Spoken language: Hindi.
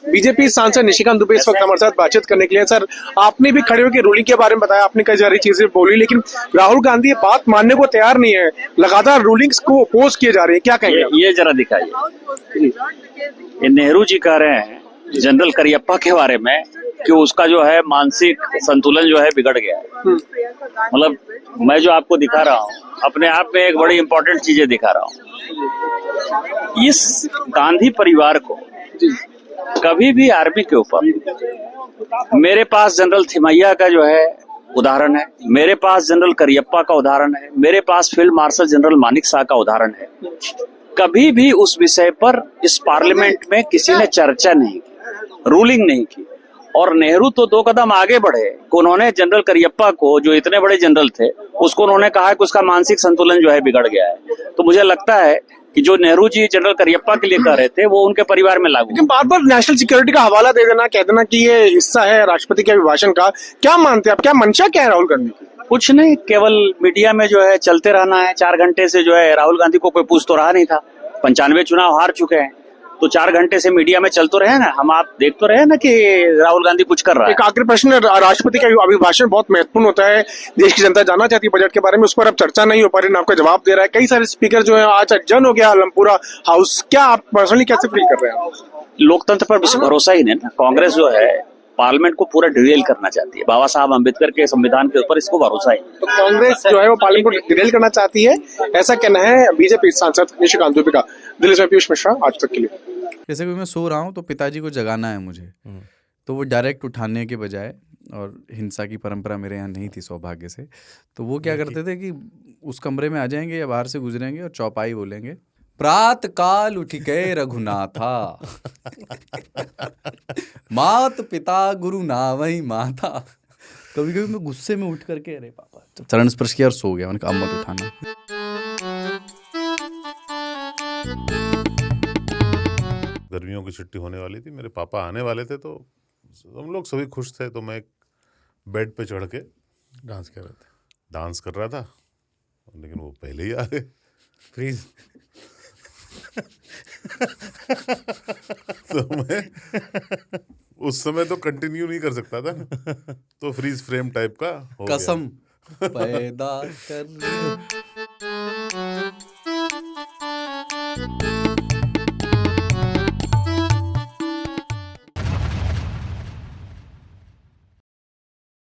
बीजेपी सांसद निशिकांत दुबे इस वक्त हमारे साथ बातचीत करने के लिए। सर, आपने भी खड़े होकर रूलिंग के बारे में बताया, आपने कई सारी चीजें बोली, लेकिन राहुल गांधी ये बात मानने को तैयार नहीं है, लगातार रूलिंग्स को अपोज किए जा रहे हैं, क्या कहेंगे? ये जरा दिखाइए। ये नेहरू जी कह रहे हैं जनरल करियप्पा के बारे में कि उसका जो है मानसिक संतुलन जो है बिगड़ गया है। मतलब मैं जो आपको दिखा रहा हूँ अपने आप में एक बड़ी इंपॉर्टेंट चीजें दिखा रहा हूँ। इस गांधी परिवार को कभी भी आर्मी के ऊपर, मेरे पास जनरल थिमैया का जो है उदाहरण है, मेरे पास जनरल करियप्पा का उदाहरण है, मेरे पास field marshal general Manekshaw का उदाहरण है। कभी भी उस विषय पर इस पार्लियामेंट में किसी ने चर्चा नहीं की, रूलिंग नहीं की। और नेहरू तो 2 कदम आगे बढ़े, उन्होंने जनरल करियप्पा को, जो इतने बड़े जनरल थे, उसको उन्होंने कहा कि उसका मानसिक संतुलन जो है बिगड़ गया है। तो मुझे लगता है कि जो नेहरू जी जनरल करियप्पा के लिए कह रहे थे वो उनके परिवार में लागू। लेकिन बार बार नेशनल सिक्योरिटी का हवाला दे देना, कह देना कि ये हिस्सा है राष्ट्रपति के अभिभाषण का, क्या मानते हैं आप, क्या मंशा क्या है राहुल गांधी की? कुछ नहीं, केवल मीडिया में जो है चलते रहना है। 4 घंटे से जो है राहुल गांधी को कोई पूछ तो रहा नहीं था, 95 चुनाव हार चुके हैं, तो 4 घंटे से मीडिया में चल तो रहे ना, हम आप देख तो रहे ना कि राहुल गांधी कुछ कर रहा है। एक आखिरी प्रश्न, राष्ट्रपति का अभिभाषण बहुत महत्वपूर्ण होता है, देश की जनता जानना चाहती है बजट के बारे में, उस पर अब चर्चा नहीं हो पा रही, ना आपका जवाब दे रहा है। कई सारे स्पीकर जो है, आज अज्जन हो गया पूरा हाउस, क्या आप पर्सनली कैसे फील कर रहे हैं? लोकतंत्र पर भरोसा ही नहीं ना। कांग्रेस जो है पार्लियामेंट को पूरा डिरेल करना चाहती है, बाबा साहब अम्बेडकर के संविधान के ऊपर इसको भरोसा ही। तो कांग्रेस जो है वो पार्लियामेंट को डिरेल करना चाहती है, ऐसा कहना है बीजेपी सांसद निशिकांत दुबे का। दिल्ली से पीयूष मिश्रा, आज तक के लिए। जैसे कि मैं सो रहा हूँ तो पिताजी को जगाना है मुझे, तो वो डायरेक्ट उठाने के बजाय, और हिंसा की परंपरा मेरे यहाँ नहीं थी सौभाग्य से, तो वो क्या करते थे कि उस कमरे में आ जाएंगे या बाहर से गुजरेंगे और चौपाई बोलेंगे, प्रात काल उठ के रघुनाथा मात पिता गुरु नावई माता। कभी कभी मैं गुस्से में उठ करके, अरे पापा, चरण स्पर्श किया और सो गया। मैंने कहा अब मत उठाना। गर्मियों की छुट्टी होने वाली थी, मेरे पापा आने वाले थे, तो हम लोग सभी खुश थे। तो मैं एक बेड पे चढ़ के डांस कर रहा था, लेकिन वो पहले ही आ गए। प्लीज तो मैं उस समय तो कंटिन्यू नहीं कर सकता था, तो फ्रीज फ्रेम टाइप का हो गया। कसम पैदा कर